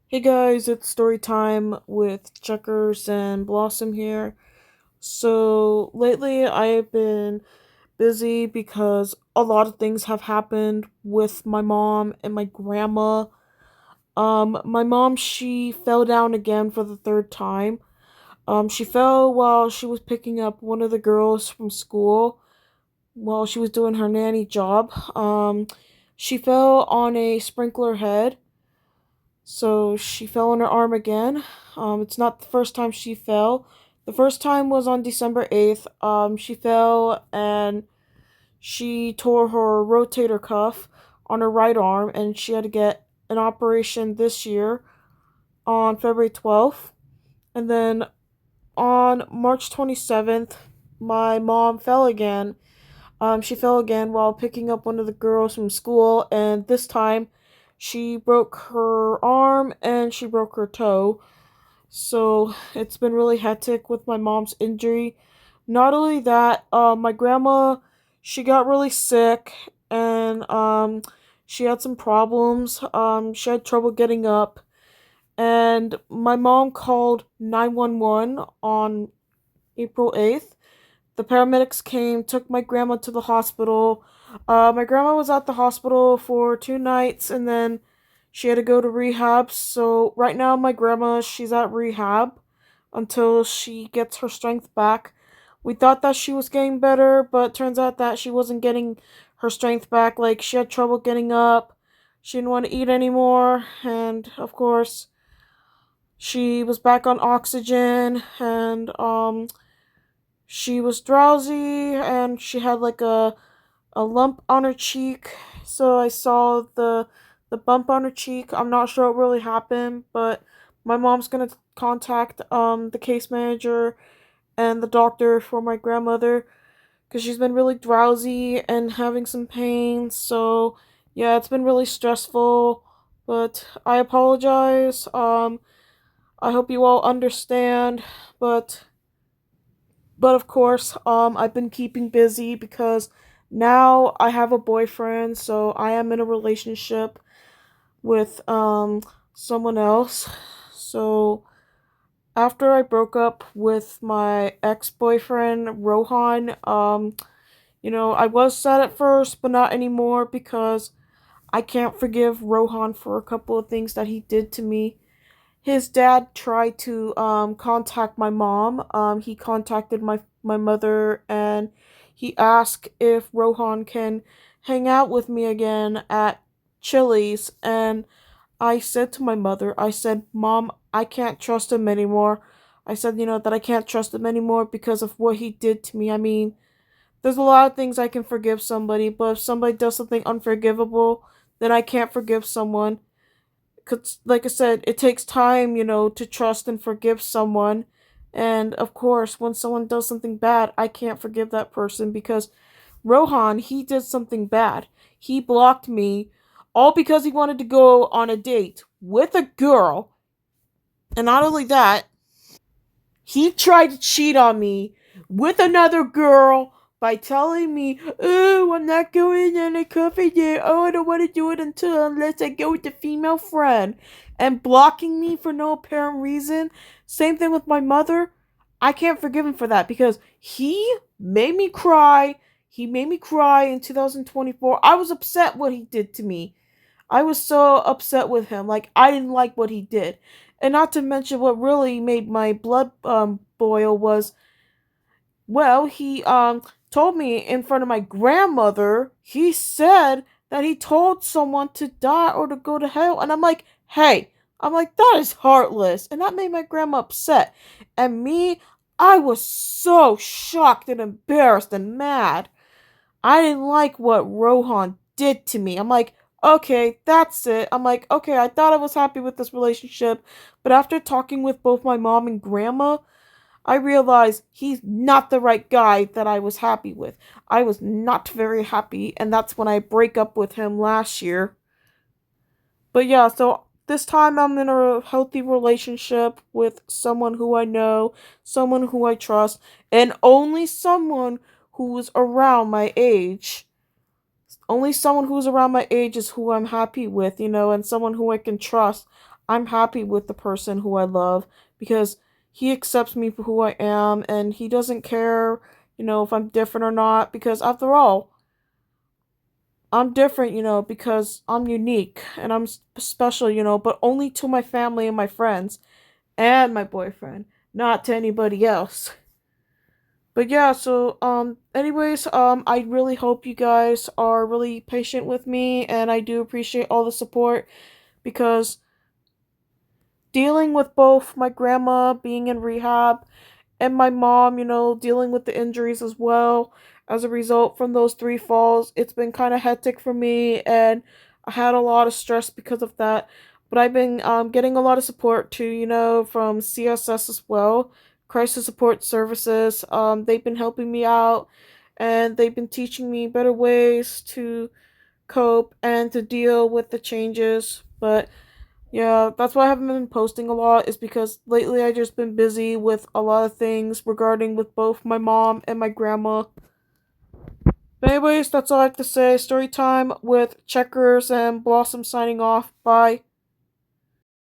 Hey guys, it's story time with Checkers and Blossom here. So lately I've been busy because a lot of things have happened with my mom and my grandma. My mom, she fell down again for the third time. She fell while she was picking up one of the girls from school while she was doing her nanny job. She fell on a sprinkler head. So she fell on her arm again. It's not the first time she fell. The first time was on December 8th. She fell and she tore her rotator cuff on her right arm, and she had to get an operation this year on February 12th. And then on March 27th, my mom fell again. She fell again while picking up one of the girls from school, and this time she broke her arm and she broke her toe. So it's been really hectic with my mom's injury. Not only that, my grandma, she got really sick and she had some problems. She had trouble getting up, and my mom called 911 on April 8th. The paramedics came, took my grandma to the hospital. My grandma was at the hospital for 2 nights, and then she had to go to rehab. So right now, my grandma, she's at rehab until she gets her strength back. We thought that she was getting better, but turns out that she wasn't getting her strength back. Like, she had trouble getting up. She didn't want to eat anymore, and of course, she was back on oxygen, and she was drowsy, and she had like a lump on her cheek. So I saw the bump on her cheek. I'm not sure what really happened, but my mom's gonna contact the case manager and the doctor for my grandmother because she's been really drowsy and having some pain. So yeah, it's been really stressful. But I apologize. I hope you all understand. But of course, I've been keeping busy because now I have a boyfriend, so I am in a relationship with someone else. So after I broke up with my ex-boyfriend Rohan, I was sad at first, but not anymore because I can't forgive Rohan for a couple of things that he did to me. His dad tried to contact my mom. He contacted my mother, and he asked if Rohan can hang out with me again at Chili's. And I said to my mother, I said, Mom, I can't trust him anymore. I said, that I can't trust him anymore because of what he did to me. I mean, there's a lot of things I can forgive somebody, but if somebody does something unforgivable, then I can't forgive someone. Cause like I said, it takes time, to trust and forgive someone. And of course, when someone does something bad, I can't forgive that person because Rohan, he did something bad. He blocked me all because he wanted to go on a date with a girl. And not only that, he tried to cheat on me with another girl by telling me, "Oh, I'm not going on a coffee date. Oh, I don't want to do it unless I go with a female friend," and blocking me for no apparent reason. Same thing with my mother. I can't forgive him for that because he made me cry. He made me cry in 2024. I was upset what he did to me. I was so upset with him. Like, I didn't like what he did. And not to mention what really made my blood boil was, well, he told me in front of my grandmother, he said that he told someone to die or to go to hell. And I'm like, hey, that is heartless. And that made my grandma upset. And me, I was so shocked and embarrassed and mad. I didn't like what Rohan did to me. I'm like, okay, that's it. I'm like, okay, I thought I was happy with this relationship, but after talking with both my mom and grandma, I realized he's not the right guy that I was happy with. I was not very happy, and that's when I break up with him last year. But yeah, so this time I'm in a healthy relationship with someone who I know, someone who I trust, and only someone who is around my age. Only someone who's around my age is who I'm happy with, and someone who I can trust. I'm happy with the person who I love because he accepts me for who I am and he doesn't care, if I'm different or not because after all, I'm different, because I'm unique and I'm special, but only to my family and my friends and my boyfriend, not to anybody else. But yeah, so anyways, I really hope you guys are really patient with me and I do appreciate all the support because dealing with both my grandma being in rehab and my mom, dealing with the injuries as well as a result from those three falls. It's been kind of hectic for me, and I had a lot of stress because of that. But I've been getting a lot of support too, from CSS as well, Crisis Support Services. They've been helping me out, and they've been teaching me better ways to cope and to deal with the changes. But yeah, that's why I haven't been posting a lot is because lately I just been busy with a lot of things regarding with both my mom and my grandma. But anyways, that's all I have to say. Story time with Checkers and Blossom signing off. Bye.